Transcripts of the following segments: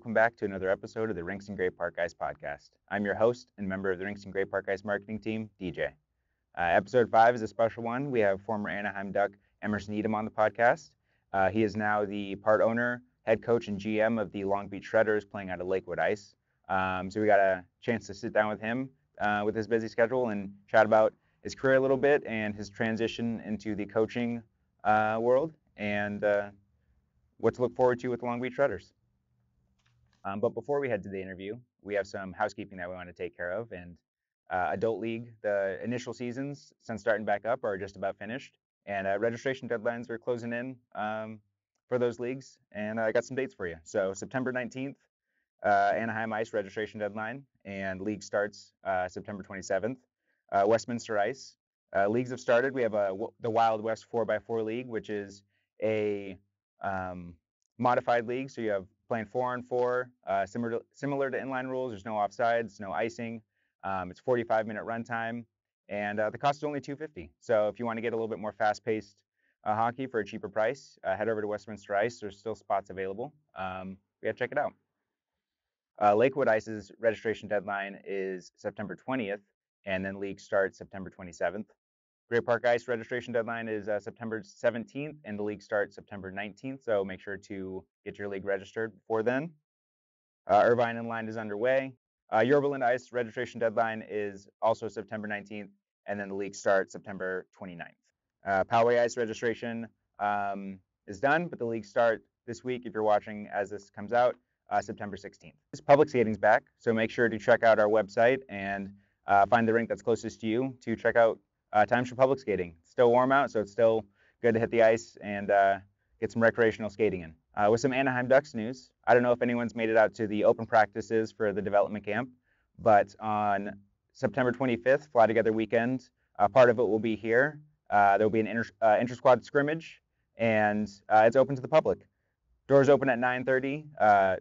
welcome back to another episode of the Rinks Great Park Ice podcast. I'm your host and member of the Rinks Great Park Ice marketing team, DJ. Episode 5 is a special one. We have former Anaheim Duck Emerson Etem on the podcast. He is now the part owner, head coach, and GM of the Long Beach Shredders playing out of Lakewood Ice. So we got a chance to sit down with him with his busy schedule and chat about his career a little bit and his transition into the coaching world and what to look forward to with the Long Beach Shredders. But before we head to the interview, we have some housekeeping that we want to take care of. And Adult League, the initial seasons, since starting back up, are just about finished. And registration deadlines are closing in for those leagues. And I got some dates for you. So September 19th, Anaheim Ice registration deadline, and league starts September 27th. Westminster Ice. Leagues have started. We have the Wild West 4x4 League, which is a modified league. So you have playing 4-on-4, similar to inline rules. There's no offsides, no icing. It's 45-minute runtime, and the cost is only $250. So if you want to get a little bit more fast-paced hockey for a cheaper price, head over to Westminster Ice. There's still spots available. We gotta check it out. Lakewood Ice's registration deadline is September 20th, and then league starts September 27th. Great Park Ice registration deadline is September 17th, and the league starts September 19th, so make sure to get your league registered before then. Irvine Inline is underway. Yorba Ice registration deadline is also September 19th, and then the league starts September 29th. Poway Ice registration is done, but the league start this week, if you're watching as this comes out, September 16th. This public skating's back, so make sure to check out our website and find the rink that's closest to you to check out times for public skating. It's still warm out, so it's still good to hit the ice and get some recreational skating in. With some Anaheim Ducks news, I don't know if anyone's made it out to the open practices for the development camp, but on September 25th, Fly Together weekend, part of it will be here. There will be an inter-squad scrimmage, and it's open to the public. Doors open at 9:30.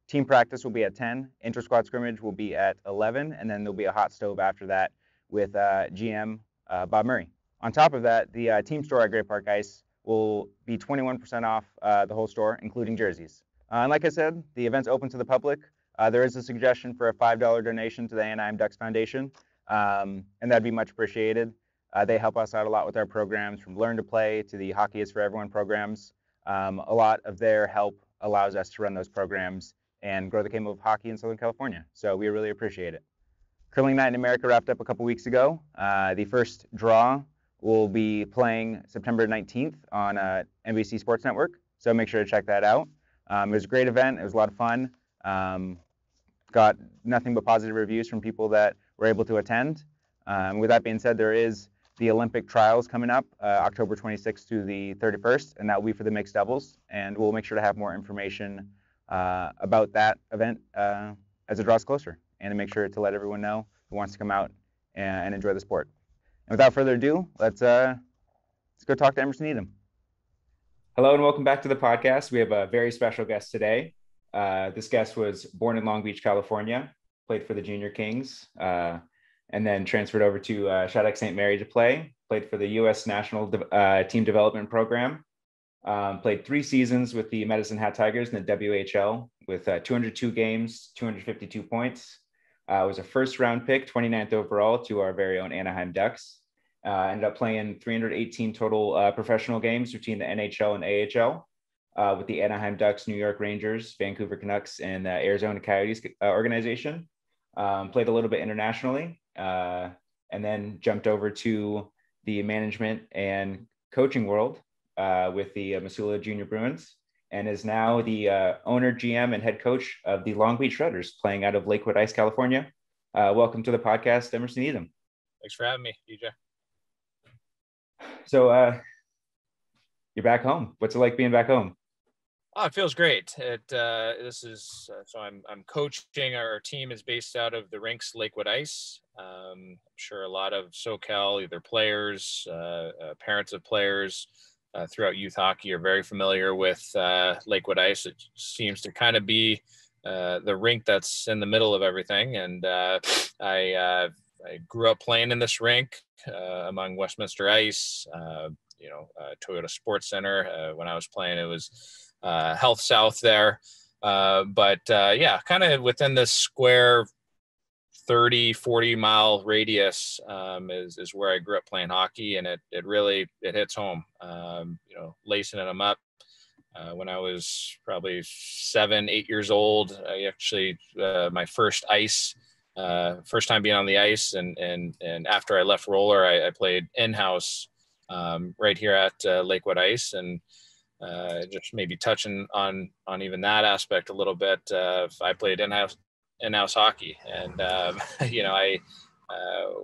Team practice will be at 10. Inter-squad scrimmage will be at 11, and then there'll be a hot stove after that with GM Bob Murray. On top of that, the team store at Great Park Ice will be 21% off the whole store, including jerseys. And like I said, the event's open to the public. There is a suggestion for a $5 donation to the Anaheim Ducks Foundation, and that'd be much appreciated. They help us out a lot with our programs, from Learn to Play to the Hockey is for Everyone programs. A lot of their help allows us to run those programs and grow the game of hockey in Southern California. So we really appreciate it. Curling Night in America wrapped up a couple weeks ago. The first draw will be playing September 19th on NBC Sports Network, so make sure to check that out. It was a great event. It was a lot of fun. Got nothing but positive reviews from people that were able to attend. With that being said, there is the Olympic trials coming up October 26th to the 31st, and that will be for the mixed doubles. And we'll make sure to have more information about that event as it draws closer, and to make sure to let everyone know who wants to come out and enjoy the sport. And without further ado, let's go talk to Emerson Etem. Hello and welcome back to the podcast. We have a very special guest today. This guest was born in Long Beach, California, played for the Junior Kings, and then transferred over to Shattuck St. Mary to played for the U.S. National Team Development Program, played 3 seasons with the Medicine Hat Tigers in the WHL with 202 games, 252 points. Was a first-round pick, 29th overall, to our very own Anaheim Ducks. Ended up playing 318 total professional games between the NHL and AHL with the Anaheim Ducks, New York Rangers, Vancouver Canucks, and the Arizona Coyotes organization. Played a little bit internationally, and then jumped over to the management and coaching world with the Missoula Junior Bruins, and is now the owner, GM, and head coach of the Long Beach Shredders, playing out of Lakewood Ice, California. Welcome to the podcast, Emerson Etem. Thanks for having me, DJ. So you're back home. What's it like being back home? Oh, it feels great. This is so I'm coaching. Our team is based out of the Rinks Lakewood Ice. I'm sure a lot of SoCal, either players, parents of players throughout youth hockey, are very familiar with Lakewood Ice. It seems to kind of be the rink that's in the middle of everything. And I grew up playing in this rink among Westminster Ice, Toyota Sports Center. When I was playing, it was Health South there. Yeah, kind of within this square 30-40 mile radius is where I grew up playing hockey, and it really hits home. Lacing them up when I was probably 7-8 years old. I actually my first time being on the ice, and after I left roller, I played in-house right here at Lakewood Ice, and just maybe touching on even that aspect a little bit. I played in-house hockey, and I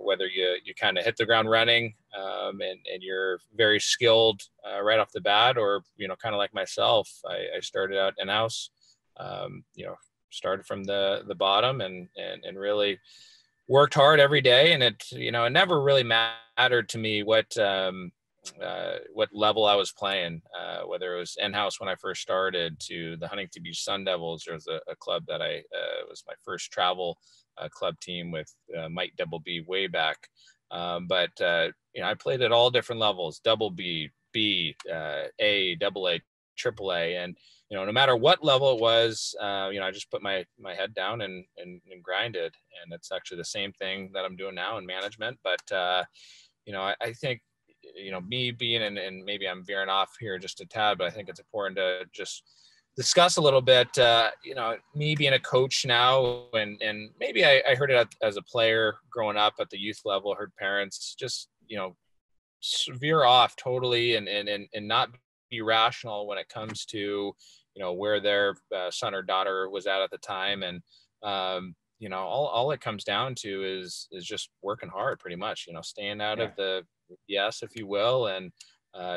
whether you kind of hit the ground running and you're very skilled right off the bat, or kind of like myself, I started out in-house, started from the bottom and really worked hard every day, and it never really mattered to me what level I was playing, whether it was in-house when I first started to the Huntington Beach Sun Devils. There was a club that was my first travel club team with Mike Double B way back. I played at all different levels: double B, B, A, double A, triple A, and no matter what level it was, I just put my head down and grinded. And it's actually the same thing that I'm doing now in management. But I think me being and maybe I'm veering off here just a tad, but I think it's important to just discuss a little bit, me being a coach now, and maybe I heard it as a player growing up at the youth level, heard parents just, veer off totally and not be rational when it comes to, where their son or daughter was at the time. And, all it comes down to is just working hard, pretty much, staying out of the yes, if you will, and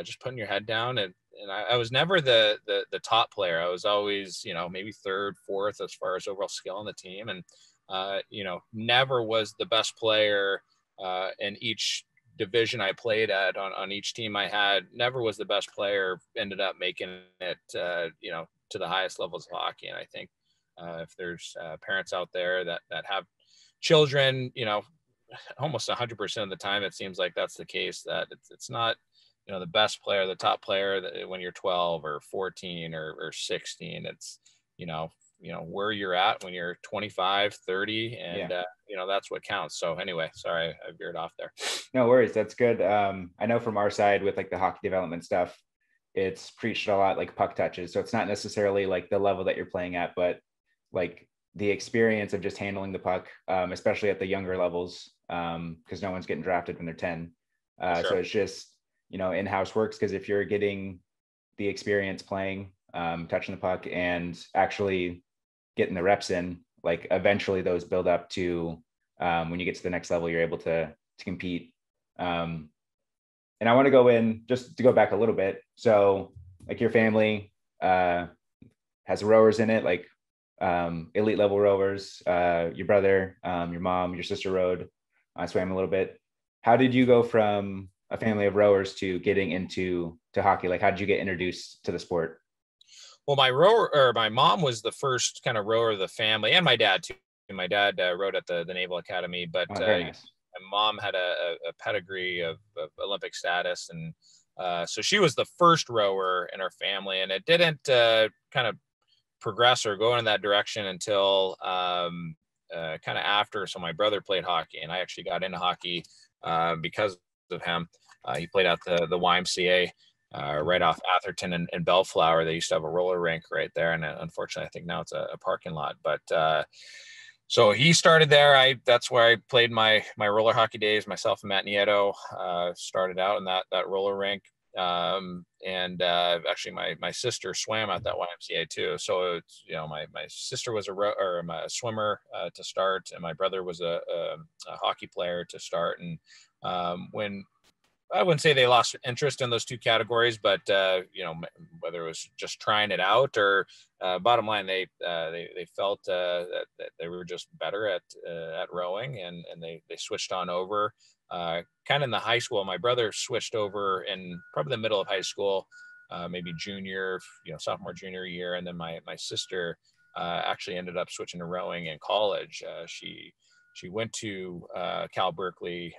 just putting your head down. And I was never the top player. I was always, maybe third, fourth as far as overall skill on the team. And, never was the best player in each division I played at on each team I had. Never was the best player, ended up making it, to the highest levels of hockey. And I think if there's parents out there that have children, almost 100% of the time, it seems like that's the case, that it's not, the best player, the top player that when you're 12 or 14 or 16, it's, where you're at when you're 25, 30, and, that's what counts. So anyway, sorry, I veered off there. No worries. That's good. I know from our side with like the hockey development stuff, it's preached a lot, like puck touches. So it's not necessarily like the level that you're playing at, but like the experience of just handling the puck, especially at the younger levels, because no one's getting drafted when they're 10. Sure. So it's just, in-house works, because if you're getting the experience playing, touching the puck and actually getting the reps in, like eventually those build up to when you get to the next level, you're able to compete. And I want to go in just to go back a little bit. So like your family has rowers in it, like elite level rowers, your brother, your mom, your sister rowed. I swam a little bit. How did you go from a family of rowers to getting into hockey? Like, how did you get introduced to the sport? Well, my mom was the first kind of rower of the family, and my dad too. My dad rowed at the Naval Academy, but very nice. My mom had a pedigree of Olympic status, and so she was the first rower in her family, and it didn't kind of progress or go in that direction until kind of after. So my brother played hockey, and I actually got into hockey because of him. He played at the YMCA right off Atherton and Bellflower. They used to have a roller rink right there, and unfortunately, I think now it's a parking lot. But so he started there. That's where I played my roller hockey days. Myself and Matt Nieto started out in that roller rink. Actually my sister swam at that YMCA too. So it's, my sister was a swimmer to start, and my brother was a hockey player to start. And when I wouldn't say they lost interest in those two categories, but whether it was just trying it out or bottom line, they felt that they were just better at rowing, and they switched on over. Kind of in the high school, my brother switched over in probably the middle of high school, maybe junior, sophomore, junior year. And then my sister actually ended up switching to rowing in college. She went to Cal Berkeley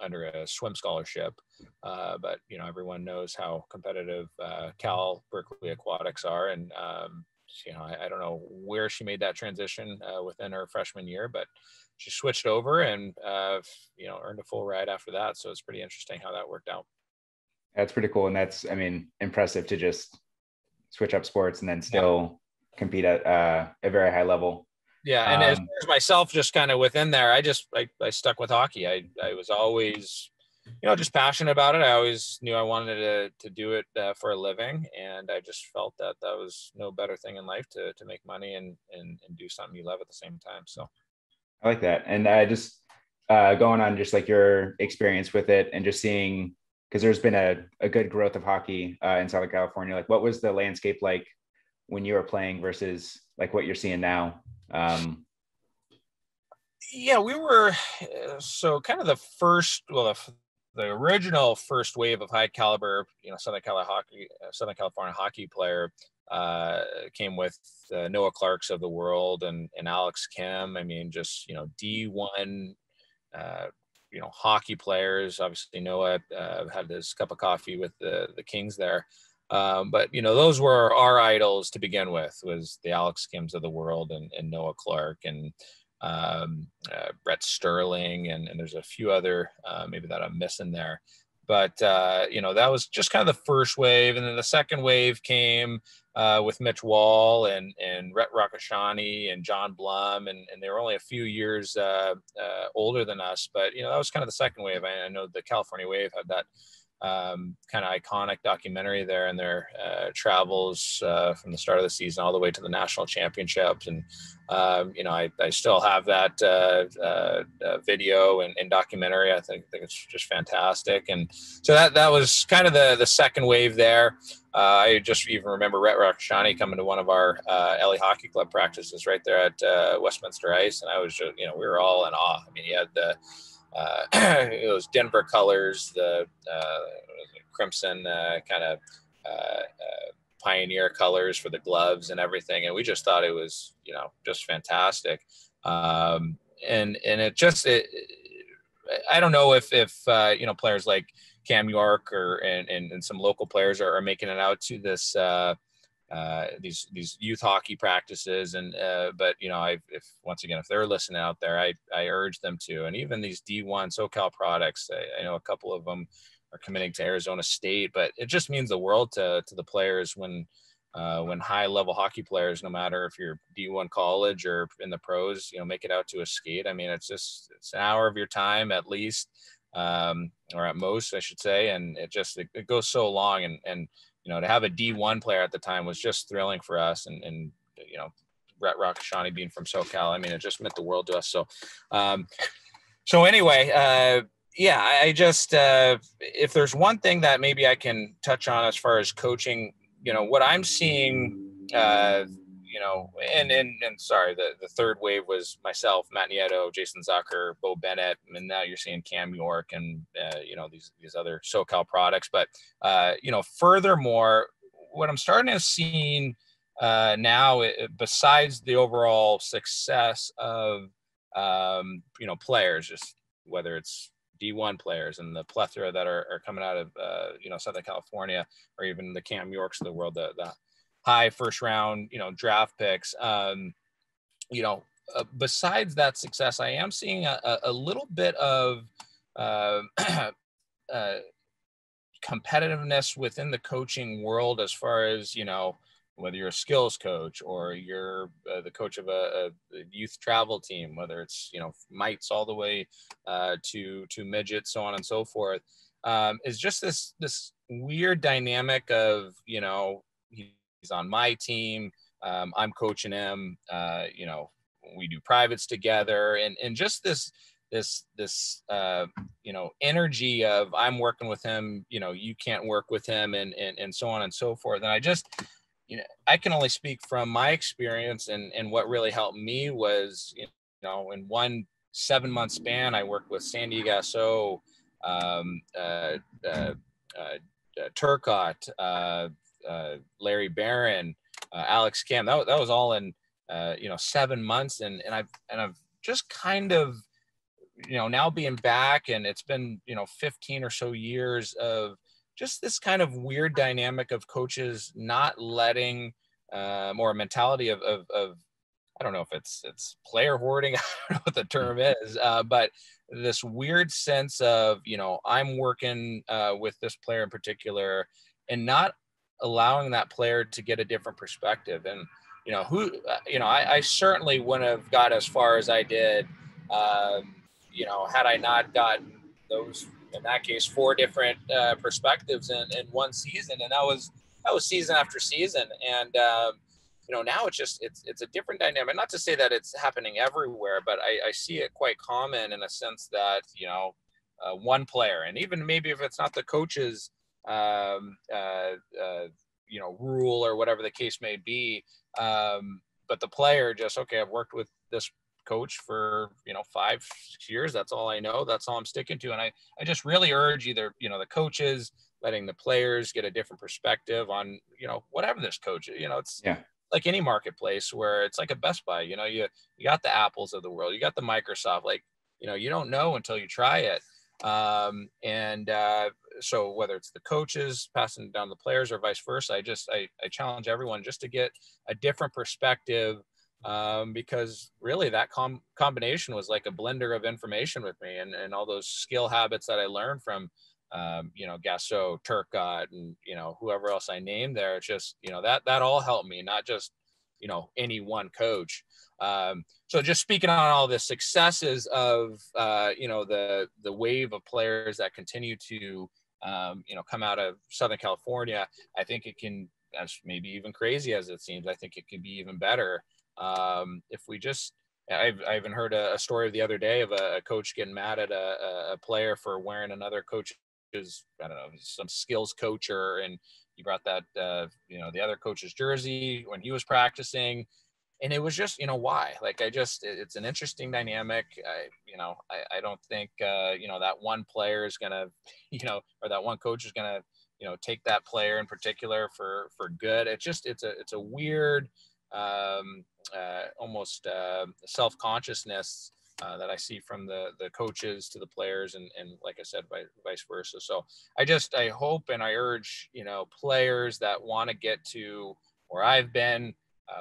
under a swim scholarship. But everyone knows how competitive Cal Berkeley aquatics are. And I don't know where she made that transition within her freshman year, but she switched over and, earned a full ride after that. So it's pretty interesting how that worked out. That's pretty cool. And that's, impressive to just switch up sports and then still compete at a very high level. Yeah. And as far as myself, just kind of within there, I stuck with hockey. I was always, just passionate about it. I always knew I wanted to do it for a living. And I just felt that was no better thing in life to make money and do something you love at the same time. So I like that. And just going on just like your experience with it and just seeing, because there's been a good growth of hockey in Southern California. Like, what was the landscape like when you were playing versus like what you're seeing now? Yeah, we were so kind of the first, the original first wave of high caliber, Southern California hockey player came with Noah Clarks of the world and Alex Kim. I mean, just D1 hockey players. Obviously Noah had his cup of coffee with the Kings there. But those were our idols to begin with, was the Alex Kims of the world and Noah Clark and Brett Sterling, and there's a few other maybe that I'm missing there. But that was just kind of the first wave, and then the second wave came with Mitch Wall and Rhett Rakashani and John Blum, and they were only a few years older than us. But that was kind of the second wave. I know the California Wave had that kind of iconic documentary there and their travels from the start of the season all the way to the national championships. And I still have that video and documentary. I think it's just fantastic. And so that was kind of the second wave there. I just even remember Rhett Rakashani coming to one of our LA Hockey Club practices right there at Westminster Ice, and I was just, we were all in awe. I mean, he had the those Denver colors, the crimson kind of pioneer colors for the gloves and everything, and we just thought it was just fantastic. And it just I don't know if players like Cam York and some local players are making it out to this these youth hockey practices, and but if they're listening out there, I urge them to. And even these D1 SoCal products, I know a couple of them are committing to Arizona State, but it just means the world to the players when high level hockey players, no matter if you're D1 college or in the pros, make it out to a skate. I mean, it's an hour of your time at least, or at most I should say, and it goes so long, and to have a D1 player at the time was just thrilling for us. And Rhett Rakashani being from SoCal, I mean, it just meant the world to us. So anyway, I just, if there's one thing that maybe I can touch on as far as coaching, what I'm seeing, and sorry, the third wave was myself, Matt Nieto, Jason Zucker, Bo Bennett, and now you're seeing Cam York and these other SoCal products. But furthermore, what I'm starting to see now, besides the overall success of players, just whether it's D1 players and the plethora that are coming out of Southern California, or even the Cam Yorks of the world, the high first round, draft picks. Besides that success, I am seeing a little bit of competitiveness within the coaching world, as far as, whether you're a skills coach or you're the coach of a youth travel team, whether it's, mites all the way to midgets, so on and so forth, is just this weird dynamic of, he's on my team, I'm coaching him, we do privates together, and just this energy of I'm working with him, you can't work with him, and so on and so forth. And I just, I can only speak from my experience, and what really helped me was, in one 7-month span, I worked with Sandy Gasso, Turcotte, Larry Barron, Alex Kim. That was all in 7 months, and I've just kind of, now being back, and it's been 15 or so years of just this kind of weird dynamic of coaches not letting more a mentality of I don't know if it's player hoarding. I don't know what the term is, but this weird sense of, I'm working with this player in particular and not allowing that player to get a different perspective. And, I certainly wouldn't have got as far as I did, had I not gotten those, in that case, 4 different perspectives in one season. And that was season after season. And, now it's a different dynamic. Not to say that it's happening everywhere, but I see it quite common in a sense that, one player, and even maybe if it's not the coach's, rule or whatever the case may be, but the player just, okay, I've worked with this coach for 5-6 years, that's all I know, that's all I'm sticking to. And I just really urge either the coaches letting the players get a different perspective on whatever this coach, it's like any marketplace where it's like a Best Buy, you got the Apples of the world, you got the Microsoft, like you don't know until you try it. So whether it's the coaches passing down the players or vice versa, I challenge everyone just to get a different perspective, because really that combination was like a blender of information with me, and all those skill habits that I learned from, Gasso, Turcotte, and, whoever else I named there. It's just, that all helped me, not just, any one coach. So just speaking on all the successes of, the wave of players that continue to, come out of Southern California, I think it can, as maybe even crazy as it seems, I think it could be even better. If we just, I even heard a story the other day of a coach getting mad at a player for wearing another coach's, I don't know, some skills coach, and he brought that, the other coach's jersey when he was practicing. And it was just, why? Like, it's an interesting dynamic. I don't think, that one player is going to, or that one coach is going to, take that player in particular for good. It's a weird, almost self-consciousness that I see from the coaches to the players, and like I said, vice versa. So I hope and I urge, players that want to get to where I've been,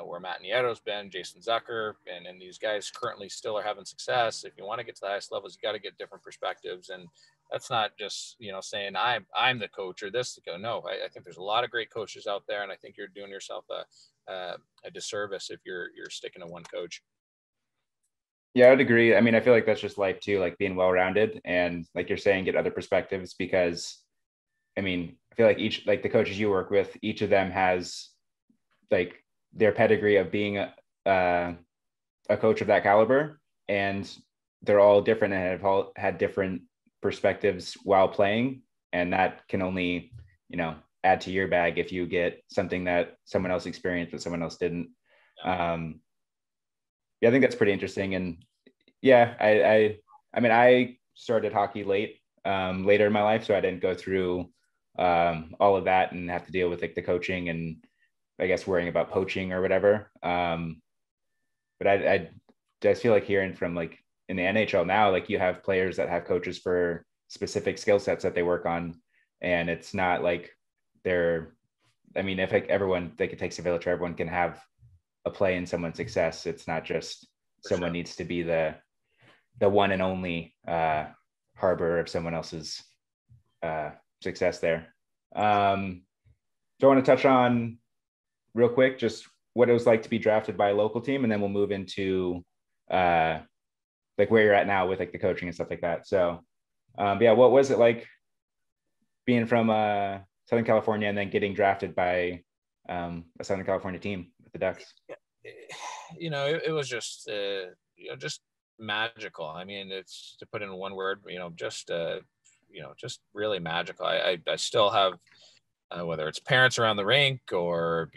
where Matt Nieto's been, Jason Zucker, and these guys currently still are having success. If you want to get to the highest levels, you got to get different perspectives. And that's not just, saying I'm the coach or this. No, I think there's a lot of great coaches out there, and I think you're doing yourself a disservice if you're sticking to one coach. Yeah, I'd agree. I mean, I feel like that's just life too, like being well-rounded and, like you're saying, get other perspectives, because I mean, I feel like the coaches you work with, each of them has like their pedigree of being a coach of that caliber, and they're all different and have all had different perspectives while playing. And that can only, add to your bag if you get something that someone else experienced but someone else didn't. I think that's pretty interesting. And yeah, I mean, I started hockey later in my life, so I didn't go through all of that and have to deal with like the coaching and I guess worrying about poaching or whatever. But I just feel like hearing from like in the NHL now, like you have players that have coaches for specific skill sets that they work on, and it's not like if like everyone, like it takes a village where everyone can have a play in someone's success. It's not just someone needs to be the one and only harbor of someone else's success there. So I want to touch on real quick just what it was like to be drafted by a local team, and then we'll move into like where you're at now with like the coaching and stuff like that. So what was it like being from Southern California and then getting drafted by a Southern California team with the Ducks? It was just just magical. I mean, it's, to put in one word, just really magical. I still have whether it's parents around the rink or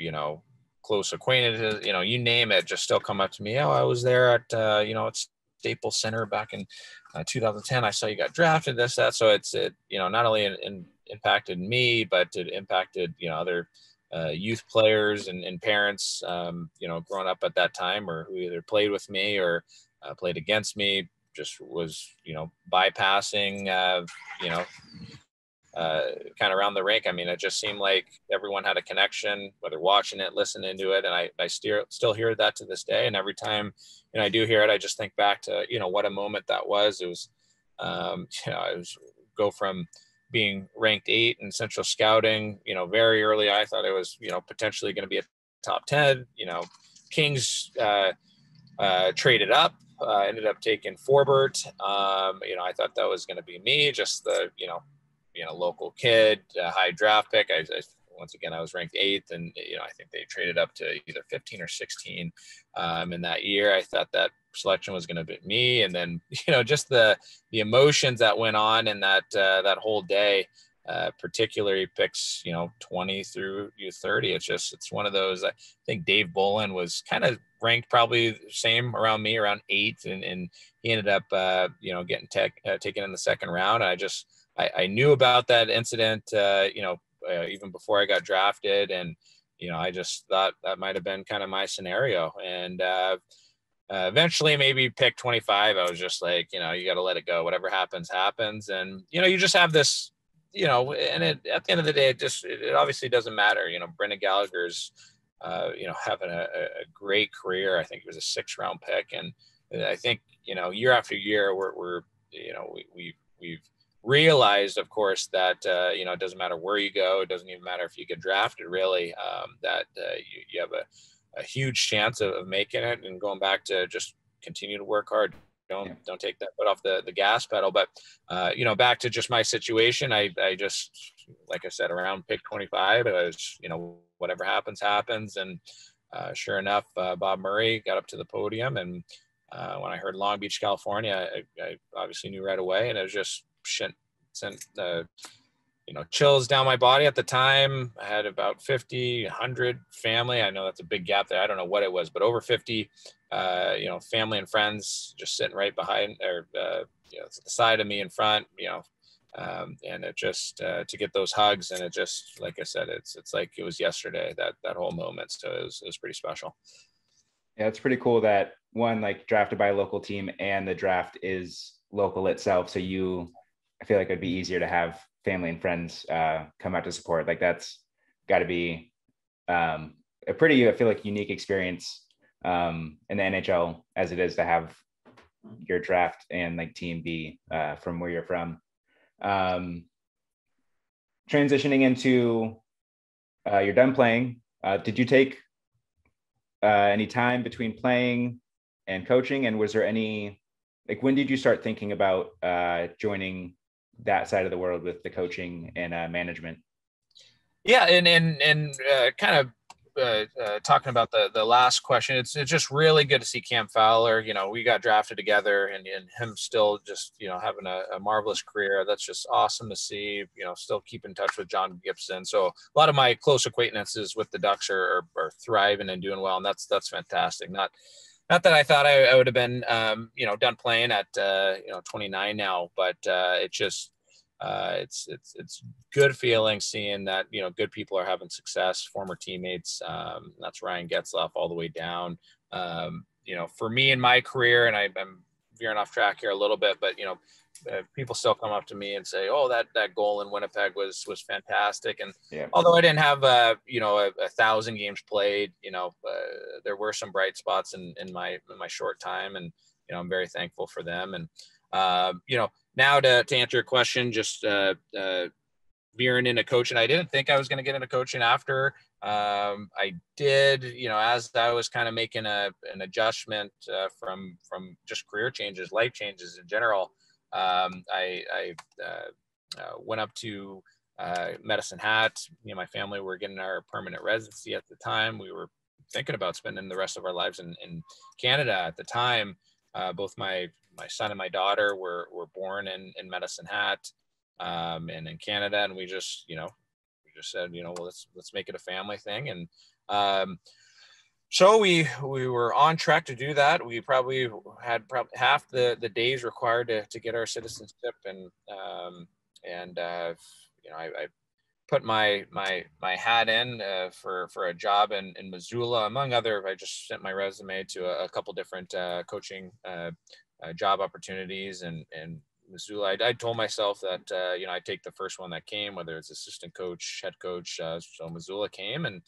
close acquaintances, you name it, just still come up to me. Oh, I was there at at Staples Center back in 2010. I saw you got drafted, this, that. So it not only impacted me, but it impacted other youth players and parents, growing up at that time, or who either played with me or played against me, just was bypassing kind of around the rink. I mean, it just seemed like everyone had a connection, whether watching it, listening to it. And I still hear that to this day. And every time, I do hear it, I just think back to, what a moment that was. It was, I was go from being ranked 8 in central scouting, very early. I thought it was, potentially going to be a top 10, Kings, traded up, ended up taking Forbert. I thought that was going to be me, just the, being a local kid, a high draft pick. Once again, I was ranked 8th, and I think they traded up to either 15 or 16 in that year. I thought that selection was going to be me, and then just the emotions that went on in that whole day. Particularly picks 20 through 30. It's one of those. I think Dave Bolin was kind of ranked probably the same around me, around 8, and he ended up getting taken in the second round. I knew about that incident even before I got drafted, and I just thought that might have been kind of my scenario. And eventually, maybe pick 25, I was just like, you got to let it go. Whatever happens, happens. And you just have this. And at the end of the day, it obviously doesn't matter. Brendan Gallagher's, having a great career. I think he was a 6th round pick. And I think, year after year, we've realized, of course, that, it doesn't matter where you go. It doesn't even matter if you get drafted, really, that you have a huge chance of making it, and going back to just continue to work hard. Don't take that foot off the gas pedal. But, back to just my situation, I just, like I said, around pick 25, I was, whatever happens, happens. And sure enough, Bob Murray got up to the podium. And when I heard Long Beach, California, I obviously knew right away. And it was just sent chills down my body. At the time, I had about 50, 100 family. I know that's a big gap there. I don't know what it was, but over 50, family and friends just sitting right behind, or, to the side of me in front, and it just, to get those hugs. And it just, like I said, it's like it was yesterday, that whole moment. So it was pretty special. Yeah, it's pretty cool that one, like, drafted by a local team, and the draft is local itself. So I feel like it'd be easier to have family and friends come out to support. Like, that's got to be a pretty, I feel like, unique experience in the NHL, as it is to have your draft and like team be from where you're from. Transitioning into you're done playing. Did you take any time between playing and coaching? And was there any, like, when did you start thinking about joining that side of the world with the coaching and management? Yeah. And kind of talking about the last question, it's just really good to see Cam Fowler. We got drafted together, and him still just, having a marvelous career. That's just awesome to see, still keep in touch with John Gibson. So a lot of my close acquaintances with the Ducks are thriving and doing well. And that's fantastic. Not that I thought I would have been, done playing at, 29 now, but it just, it's good feeling seeing that, good people are having success, former teammates. That's Ryan Getzlaff all the way down. For me in my career, and I'm veering off track here a little bit, but, people still come up to me and say, oh, that goal in Winnipeg was fantastic. And although I didn't have, 1,000 games played, there were some bright spots in my short time. And, I'm very thankful for them. And, now to answer your question, just veering into coaching. I didn't think I was going to get into coaching after. I did, as I was kind of making an adjustment from just career changes, life changes in general. I went up to Medicine Hat. Me and my family were getting our permanent residency at the time. We were thinking about spending the rest of our lives in Canada at the time. Both my son and my daughter were born in Medicine Hat, and in Canada. And we just said, well, let's make it a family thing. And so we were on track to do that. We probably had half the days required to get our citizenship. And I put my hat in for a job in Missoula, among other. I just sent my resume to a couple different coaching job opportunities, and Missoula, I told myself that, I'd take the first one that came, whether it's assistant coach, head coach. So Missoula came, and,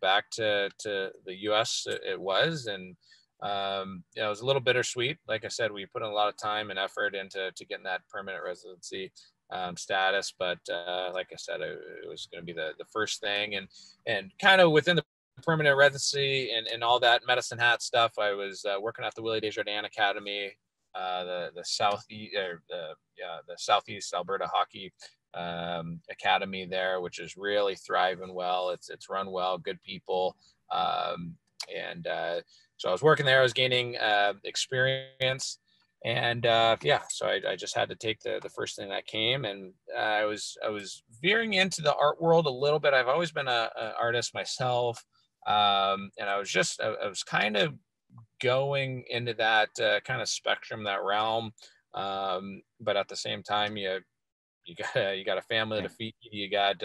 back to the US it was. And, it was a little bittersweet. Like I said, we put in a lot of time and effort into getting that permanent residency status. But like I said, it was going to be the first thing. And kind of within the permanent residency and all that medicine hat stuff, I was working at the Willie Desjardins Academy, the Southeast Alberta Hockey Academy there, which is really thriving well. It's run well, good people. So I was working there, I was gaining experience, and so I just had to take the first thing that came. And I was veering into the art world a little bit. I've always been an artist myself, and I was kind of going into that kind of spectrum, that realm, but at the same time, you got a family to feed. You got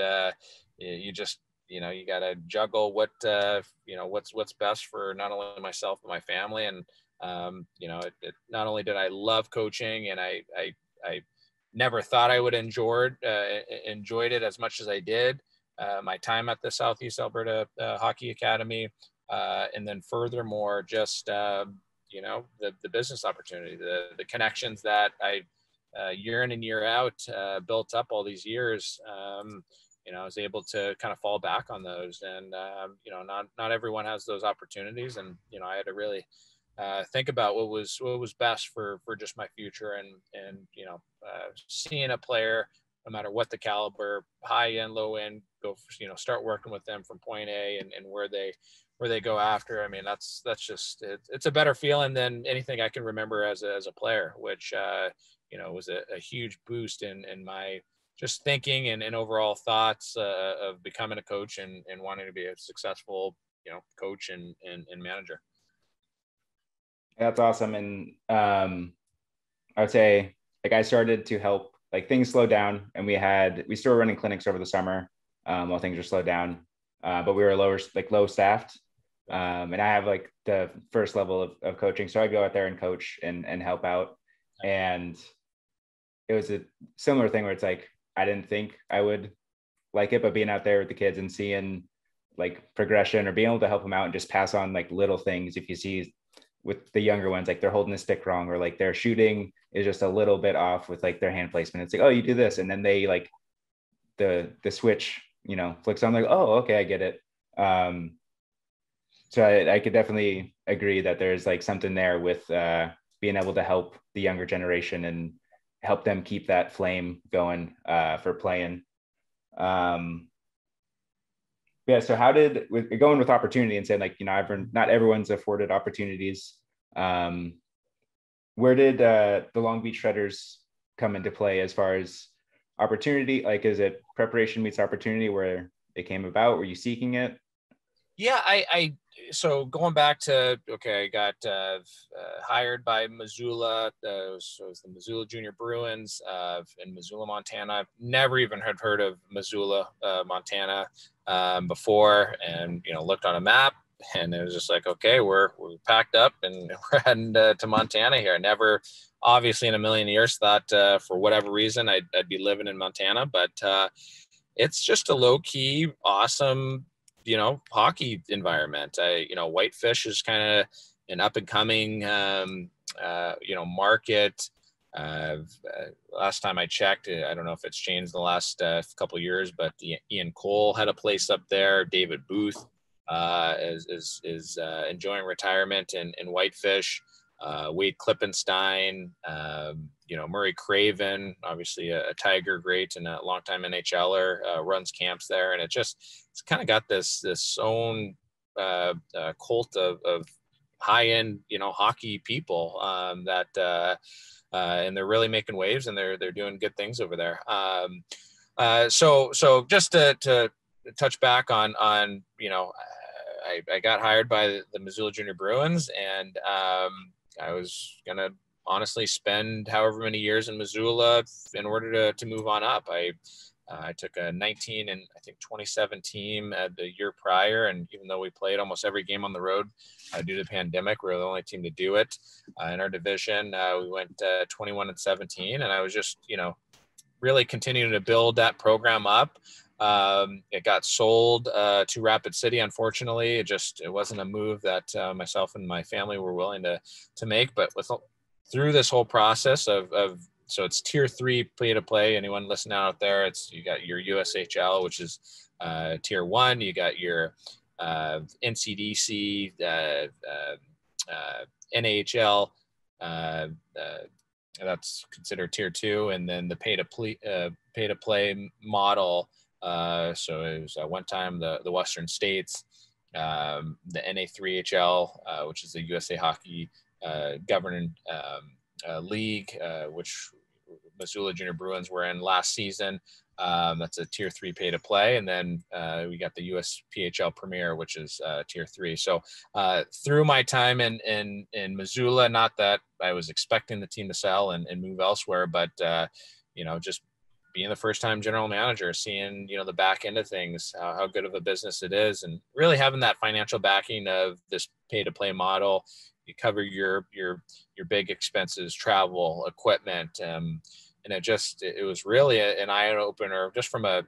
you got to juggle what's best for not only myself but my family. And not only did I love coaching, and I never thought I would enjoyed it as much as I did. My time at the Southeast Alberta Hockey Academy, and then furthermore, just the business opportunity, the connections that I year in and year out built up all these years. I was able to kind of fall back on those, and not everyone has those opportunities. And I had to really think about what was best for just my future, and seeing a player, no matter what the caliber, high end, low end, go start working with them from point A, and where they go after. I mean, that's just it's a better feeling than anything I can remember as a player, which was a huge boost in my just thinking and overall thoughts of becoming a coach and wanting to be a successful coach and manager. That's awesome. And I would say, like, I started to help, like, things slowed down, and we still were running clinics over the summer while things were slowed down, but we were low staffed. And I have like the first level of coaching, so I go out there and coach and help out. And it was a similar thing where it's like, I didn't think I would like it, but being out there with the kids and seeing like progression, or being able to help them out and just pass on like little things. If you see with the younger ones, like they're holding the stick wrong, or like their shooting is just a little bit off with like their hand placement. It's like, oh, you do this. And then they like the switch, flicks on, like, oh, okay, I get it. So I could definitely agree that there's like something there with being able to help the younger generation and help them keep that flame going for playing. So how did, going with opportunity and saying, like, not everyone's afforded opportunities. Where did the Long Beach Shredders come into play as far as opportunity? Like, is it preparation meets opportunity where it came about? Were you seeking it? Yeah, so going back to, I got hired by Missoula. It was the Missoula Junior Bruins in Missoula, Montana. I've never even had heard of Missoula, Montana before, and looked on a map, and it was just like, okay, we're packed up and we're heading to Montana here. Never, obviously, in a million years thought for whatever reason I'd be living in Montana, but it's just a low key, awesome hockey environment. Whitefish is kind of an up and coming, market. Last time I checked, I don't know if it's changed the last couple of years, but Ian Cole had a place up there. David Booth is enjoying retirement in Whitefish. Wade Klippenstein, Murray Craven, obviously a Tiger great and a longtime NHLer, runs camps there. And it's kind of got this own cult of high-end, hockey people that and they're really making waves, and they're doing good things over there. So just to touch back on I got hired by the Missoula Junior Bruins, and I was gonna honestly spend however many years in Missoula in order to move on up. I I took a 19 and I think 27 team the year prior, and even though we played almost every game on the road due to the pandemic, we were the only team to do it in our division. We went 21 and 17, and I was just, really continuing to build that program up. It got sold to Rapid City. Unfortunately, it wasn't a move that myself and my family were willing to make. But through this whole process of so it's tier 3 pay to play. Anyone listening out there, you got your USHL, which is tier 1. You got your NCDC, NHL. That's considered tier 2, and then the pay to play model. So it was one time the Western States, the NA3HL, which is the USA Hockey Governing League, which Missoula Junior Bruins were in last season. That's a tier 3 pay to play. And then we got the USPHL Premier, which is tier 3. So through my time in Missoula, not that I was expecting the team to sell and move elsewhere, but just being the first time general manager, seeing, the back end of things, how good of a business it is, and really having that financial backing of this pay to play model. You cover your big expenses, travel, equipment, and it was really an eye opener just from a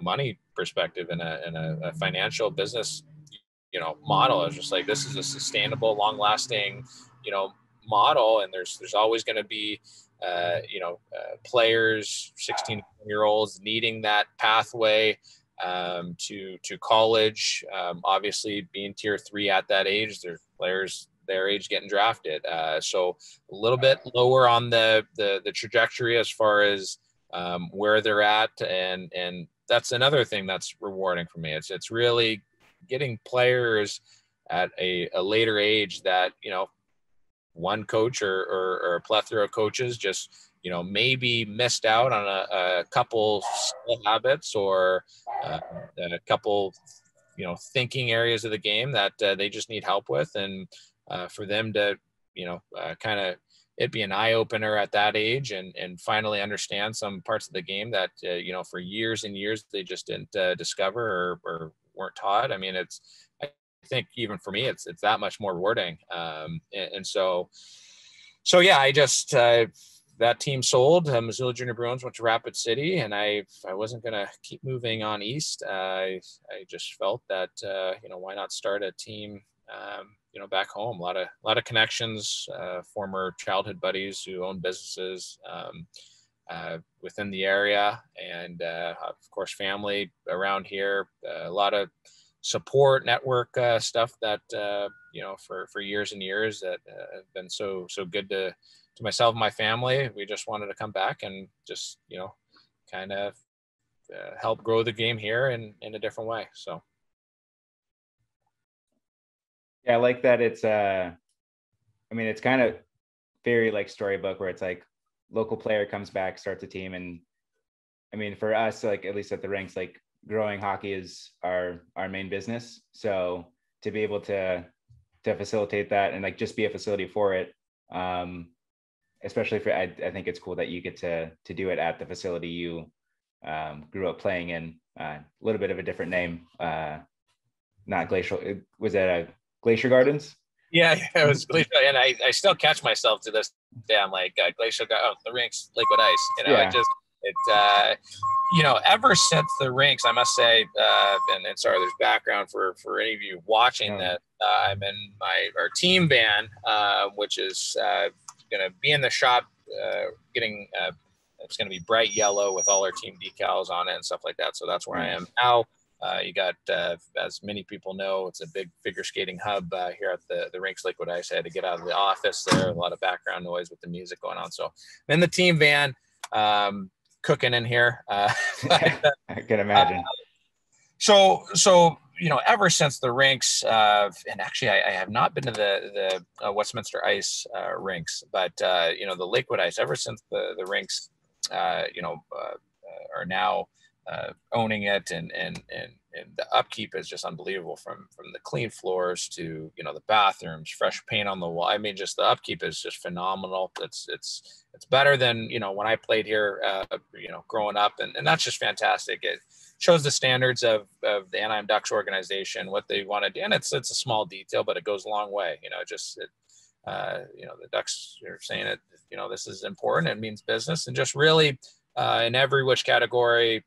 money perspective and a financial business, model. I was just like, this is a sustainable, long lasting, model. And there's always going to be, players, 16-year-olds needing that pathway to college. Obviously being tier 3 at that age, there's players their age getting drafted. So a little bit lower on the trajectory as far as where they're at. And that's another thing that's rewarding for me. It's really getting players at a later age that, one coach or a plethora of coaches just, maybe missed out on a couple skill habits or a couple, thinking areas of the game that they just need help with. And for them to, kind of it be an eye opener at that age and finally understand some parts of the game that, for years and years they just didn't discover or weren't taught. I mean, I think even for me, it's that much more rewarding. And so yeah, I just, that team sold. Missoula Junior Bruins went to Rapid City, and I wasn't going to keep moving on east. I just felt that, why not start a team, back home. A lot of connections, former childhood buddies who own businesses within the area, and of course family around here. A lot of support network stuff that for years and years that have been so good to myself and my family. We just wanted to come back and just kind of help grow the game here in a different way. So yeah, I like that. It's it's kind of very like storybook where it's like local player comes back, starts a team. And I mean, for us, like at least at the Rinks, like growing hockey is our main business. So to be able to facilitate that and like just be a facility for it, especially for, I think it's cool that you get to do it at the facility you grew up playing in. A little bit of a different name, not Glacial. Was that a Glacier Gardens? Yeah, it was Glacier, and I still catch myself to this day. I'm like Glacier, the Rinks Liquid Ice. Yeah. Ever since the Rinks, I must say, and sorry, there's background for any of you watching that. I'm in our team van, which is going to be in the shop, getting. It's going to be bright yellow with all our team decals on it and stuff like that. So that's where I am now. You got, as many people know, it's a big figure skating hub here at the Rinks Liquid Ice. I had to get out of the office there, a lot of background noise with the music going on. So I'm in the team van, cooking in here. I can imagine. So ever since the Rinks, and actually I have not been to the Westminster Ice rinks, but the Liquid Ice, ever since the Rinks, are now owning it, and the upkeep is just unbelievable, from the clean floors to, you know, the bathrooms, fresh paint on the wall. I mean, just the upkeep is just phenomenal. It's better than, you know, when I played here, you know, growing up, and that's just fantastic. It shows the standards of the Anaheim Ducks organization, what they want to do, and it's a small detail, but it goes a long way. You know, you know, the Ducks are saying it. You know, this is important. It means business, and just really in every which category,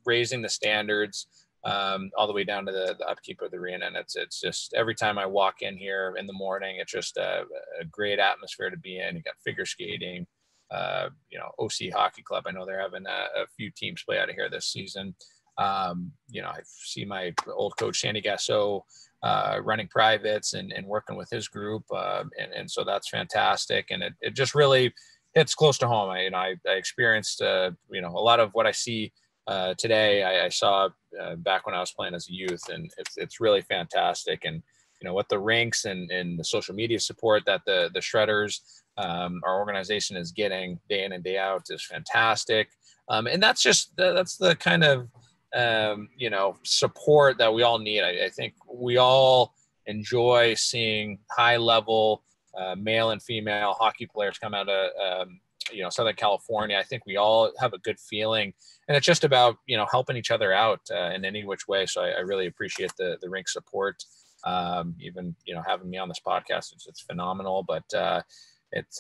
raising the standards, all the way down to the upkeep of the arena. And it's just, every time I walk in here in the morning, it's just a great atmosphere to be in. You got figure skating, you know, OC Hockey Club. I know they're having a few teams play out of here this season. You know, I see my old coach, Sandy Gasso, running privates and working with his group. And so that's fantastic. And it just really hits close to home. I experienced, you know, a lot of what I see today, I saw back when I was playing as a youth, and it's really fantastic. And, you know, what the rinks and the social media support that the Shredders, our organization, is getting day in and day out is fantastic. And that's the kind of, you know, support that we all need. I think we all enjoy seeing high level male and female hockey players come out of, you know, Southern California. I think we all have a good feeling, and it's just about, you know, helping each other out in any which way. So I really appreciate the rink support. Even, you know, having me on this podcast, it's phenomenal. But this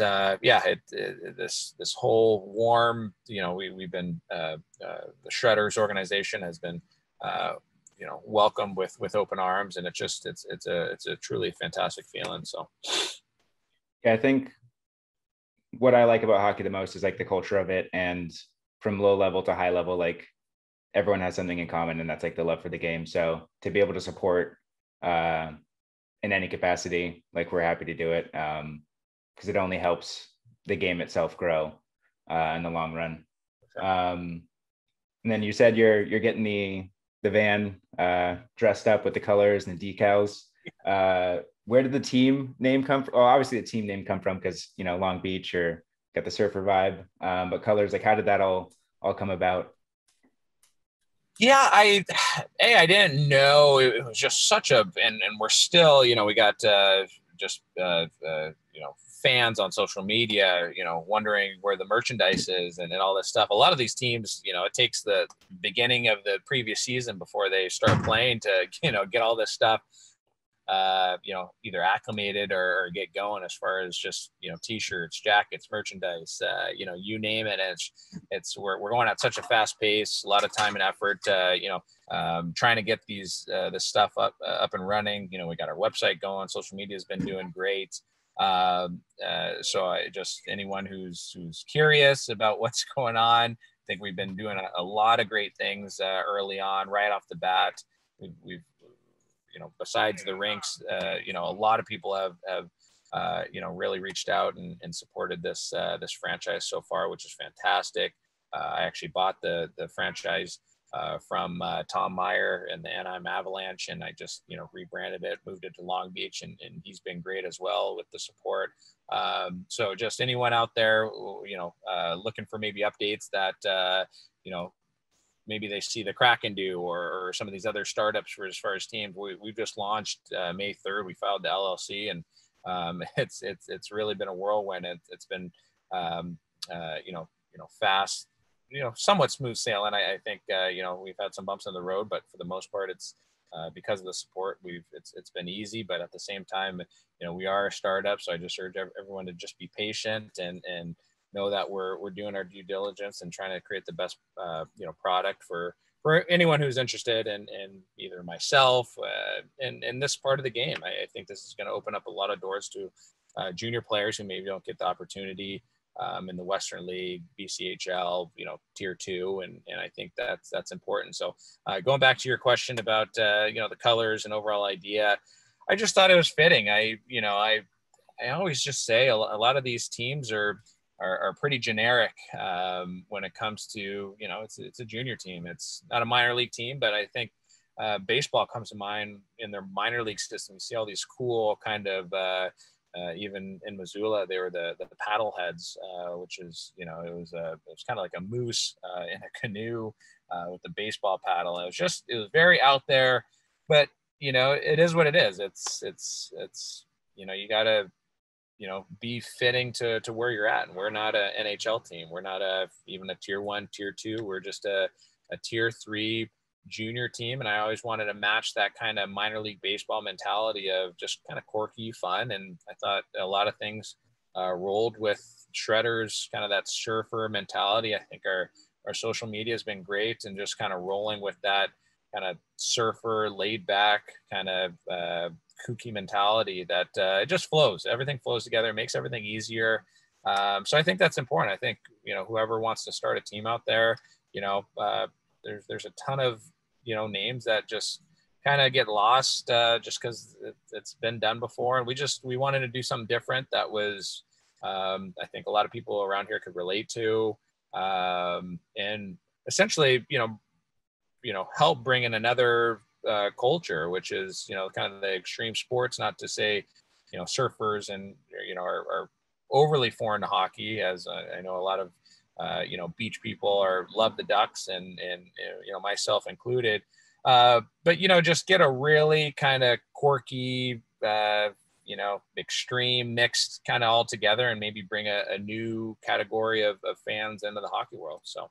whole warm, you know, we've been the Shredders organization has been, you know, welcomed with open arms, and it's a truly fantastic feeling. So yeah, I think what I like about hockey the most is like the culture of it, and from low level to high level, like everyone has something in common, and that's like the love for the game. So to be able to support in any capacity, like, we're happy to do it, because it only helps the game itself grow in the long run. And then you said you're getting the van dressed up with the colors and the decals. Where did the team name come from? Well, obviously the team name come from, because, you know, Long Beach, or got the surfer vibe. But colors, like, how did that all come about? Yeah, I didn't know it was just such a, and we're still, you know, we got just you know, fans on social media, you know, wondering where the merchandise is and all this stuff. A lot of these teams, you know, it takes the beginning of the previous season before they start playing to, you know, get all this stuff, you know, either acclimated or get going, as far as just, you know, t-shirts, jackets, merchandise, you know, you name it. And we're going at such a fast pace, a lot of time and effort, you know, trying to get this stuff up and running. You know, we got our website going, social media has been doing great. So anyone who's curious about what's going on, I think we've been doing a lot of great things early on, right off the bat. We've you know, besides the rinks, you know, a lot of people have you know, really reached out and supported this franchise so far, which is fantastic. I actually bought the franchise from Tom Meyer and the Anaheim Avalanche, and I just, you know, rebranded it, moved it to Long Beach, and he's been great as well with the support. So just anyone out there, you know, looking for maybe updates that, you know, maybe they see the Kraken do, or some of these other startups for as far as teams. We've just launched May 3rd. We filed the LLC, and it's really been a whirlwind. It's been you know, fast, you know, somewhat smooth sailing. I think you know, we've had some bumps in the road, but for the most part, it's because of the support, it's been easy. But at the same time, you know, we are a startup, so I just urge everyone to just be patient and know that we're doing our due diligence and trying to create the best you know, product for anyone who's interested in either myself and this part of the game. I think this is going to open up a lot of doors to junior players who maybe don't get the opportunity in the Western League, BCHL, you know, Tier 2, and I think that's important. So going back to your question about you know, the colors and overall idea, I just thought it was fitting. I always just say a lot of these teams are pretty generic when it comes to, you know, it's a junior team. It's not a minor league team, but I think baseball comes to mind in their minor league system. You see all these cool kind of even in Missoula, they were the paddle heads, which is, it was kind of like a moose in a canoe with the baseball paddle. It was very out there, but it is what it is. It's you gotta be fitting to where you're at. And we're not a NHL team. We're not even a tier 1, tier 2. We're just a tier 3 junior team. And I always wanted to match that kind of minor league baseball mentality of just kind of quirky fun. And I thought a lot of things rolled with Shredder's kind of that surfer mentality. I think our social media has been great, and just kind of rolling with that kind of surfer, laid back kind of kooky mentality that it just flows. Everything flows together, makes everything easier. So I think that's important. I think, whoever wants to start a team out there, there's a ton of, names that just kind of get lost just because it's been done before. And we wanted to do something different that was, I think a lot of people around here could relate to, and essentially, help bring in another culture, which is, kind of the extreme sports, not to say, surfers and, are overly foreign to hockey, as I know a lot of, beach people love the Ducks and myself included. But, just get a really kind of quirky, extreme mixed kind of all together, and maybe bring a new category of fans into the hockey world. So,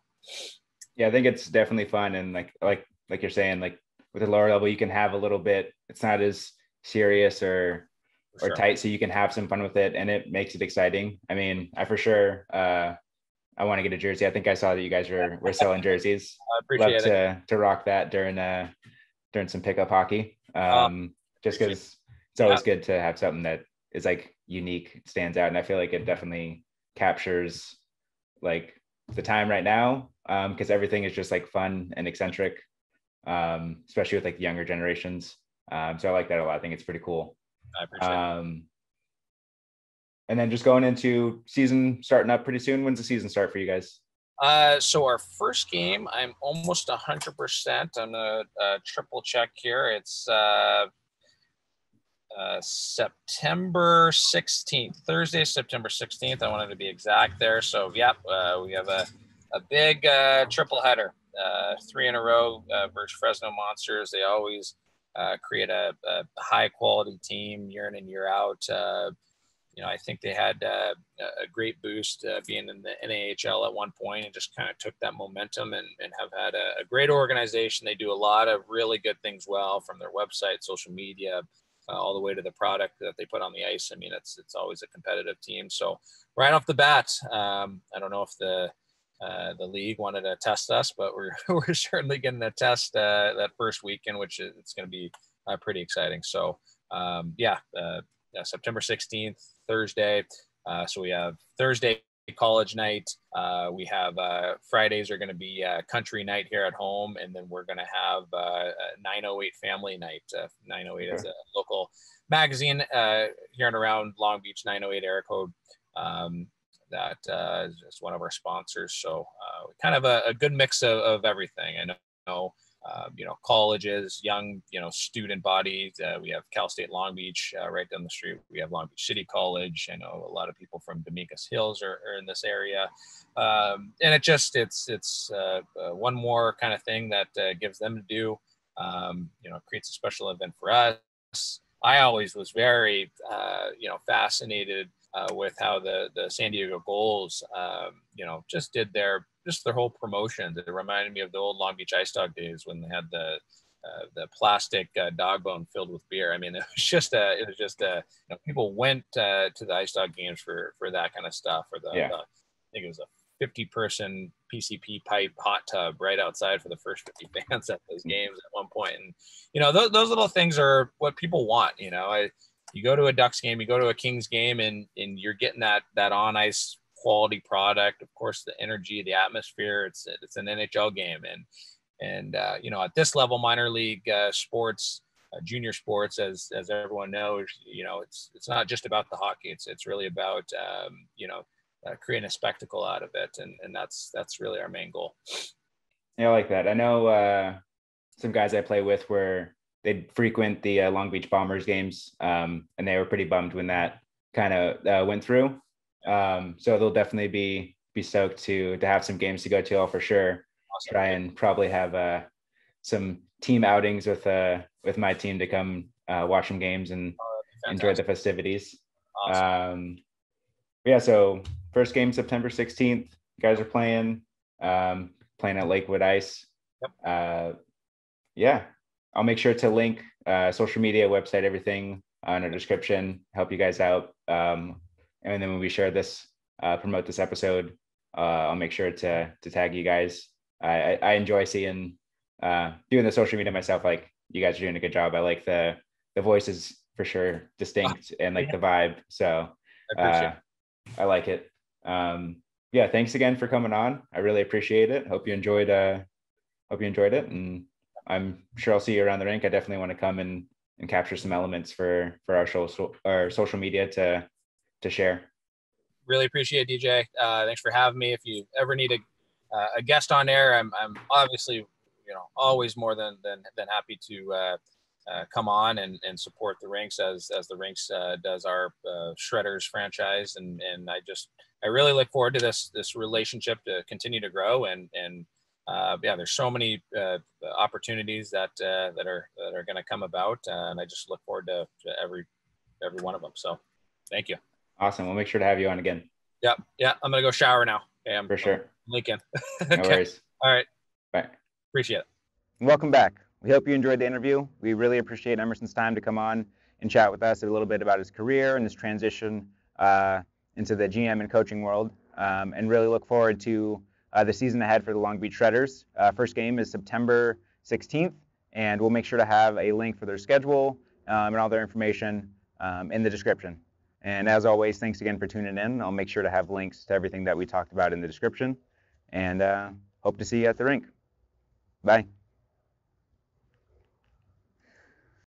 yeah, I think it's definitely fun. And like you're saying, like with a lower level, you can have a little bit, it's not as serious or tight, so you can have some fun with it, and it makes it exciting. I mean, I for sure, I want to get a jersey. I think I saw that you guys were selling jerseys. I appreciate it. To rock that during some pickup hockey. Just because it's always good to have something that is like unique, stands out. And I feel like it definitely captures like the time right now, because everything is just like fun and eccentric, especially with like the younger generations. So I like that a lot. I think it's pretty cool. I appreciate it. And then just going into season starting up pretty soon. When's the season start for you guys? So our first game, I'm almost 100%. I'm gonna triple check here. It's September 16th, Thursday, September 16th. I wanted to be exact there. So we have a big triple header, 3 in a row versus Fresno Monsters. They always create a high quality team year in and year out. I think they had a great boost being in the NHLer at one point, and just kind of took that momentum and have had a great organization. They do a lot of really good things well, from their website, social media, all the way to the product that they put on the ice. I mean, it's always a competitive team. So right off the bat, I don't know if the league wanted to test us, but we're certainly getting a test that first weekend, which it's going to be pretty exciting. So September 16th, Thursday. So we have Thursday college night. We have Fridays are going to be country night here at home, and then we're going to have a 908 family night. 908 is a local magazine here and around Long Beach, 908 area code. That is one of our sponsors. So kind of a good mix of everything. I know. Colleges, young, student bodies. We have Cal State Long Beach right down the street. We have Long Beach City College. I know a lot of people from Dominguez Hills are in this area. And it's one more kind of thing that gives them to do, creates a special event for us. I always was very, fascinated with how the San Diego Gulls, just did their whole promotion. It reminded me of the old Long Beach Ice Dog days when they had the plastic dog bone filled with beer. I mean, it was just people went to the Ice Dog games for that kind of stuff. I think it was a 50-person PCP pipe hot tub right outside for the first 50 fans at those games at one point. And those little things are what people want. You go to a Ducks game, you go to a Kings game, and you're getting that on ice quality product. Of course, the energy, the atmosphere. It's an NHL game, and at this level, minor league sports, junior sports, as everyone knows, it's not just about the hockey. It's really about creating a spectacle out of it, and that's really our main goal. Yeah, I like that. I know some guys I play with they'd frequent the Long Beach Bombers games, and they were pretty bummed when that kind of went through. So they'll definitely be stoked to have some games to go to. I'll for sure try and probably have some team outings with my team to come watch some games and enjoy the festivities. Awesome. Yeah, so first game September 16th. You guys are playing at Lakewood Ice. Yep. Yeah, I'll make sure to link social media, website, everything in our description, help you guys out. And then when we share this, promote this episode, I'll make sure to tag you guys. I enjoy seeing doing the social media myself. Like, you guys are doing a good job. I like the voices for sure, distinct, and like the vibe. So I appreciate it. I like it. Yeah, thanks again for coming on. I really appreciate it. Hope you enjoyed it, and I'm sure I'll see you around the rink. I definitely want to come and capture some elements for our social media to share. Really appreciate it, DJ. Thanks for having me. If you ever need a guest on air, I'm obviously, always more than happy to come on and support the Rinks as the Rinks does our Shredders franchise, and I really look forward to this relationship to continue to grow, and there's so many opportunities that are going to come about, and I just look forward to every one of them. So thank you. Awesome. We'll make sure to have you on again. Yeah. I'm gonna go shower now. Okay, for sure. I'm linking. No worries. All right. Bye. Appreciate it. Welcome back. We hope you enjoyed the interview. We really appreciate Emerson's time to come on and chat with us a little bit about his career and his transition into the GM and coaching world, and really look forward to the season ahead for the Long Beach Shredders. First game is September 16th, and we'll make sure to have a link for their schedule and all their information in the description. And as always, thanks again for tuning in. I'll make sure to have links to everything that we talked about in the description, and hope to see you at the rink. Bye.